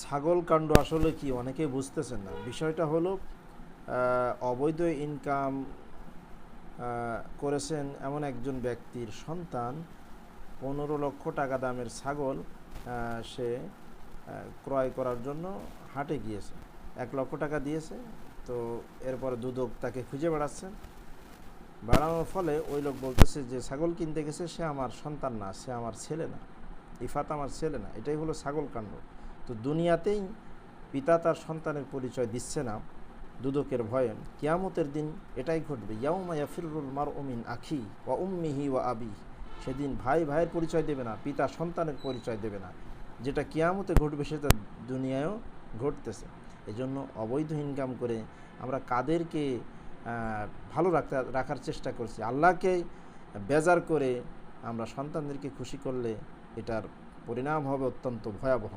ছাগল কাণ্ড আসলে কি অনেকে বুঝতেছেন না। বিষয়টা হলো অবৈধ ইনকাম করেছেন এমন একজন ব্যক্তির সন্তান 15 লক্ষ টাকা দামের ছাগল সে ক্রয় করার জন্য হাটে গিয়েছে। 1 লক্ষ টাকা দিয়েছে। তো এরপরে দুদক তাকে খুঁজে বেড়ানোর ফলে ওই লোক বলতেছে যে ছাগল কিনতে গেছে সে আমার সন্তান না, সে আমার ছেলে না, ইফাত আমার ছেলে না। এটাই হলো ছাগল কাণ্ড। তো দুনিয়াতেই পিতা তার সন্তানের পরিচয় দিচ্ছে না দুদকের ভয়ে, কিয়ামতের দিন এটাই ঘটবে। ইয়াউমা ইয়াফিরুল মারউ মিন আখি ওয়া উম্মিহি ওয়া আবি। সেদিন ভাই ভাইয়ের পরিচয় দেবে না, পিতা সন্তানের পরিচয় দেবে না। যেটা কিয়ামতে ঘটবে সেটা দুনিয়ায়ও ঘটতেছে। এজন্য অবৈধ ইনকাম করে আমরা কাদেরকে ভালো রাখার চেষ্টা করছি, আল্লাহকে বেজার করে আমরা সন্তানদেরকে খুশি করলে এটার পরিণাম হবে অত্যন্ত ভয়াবহ।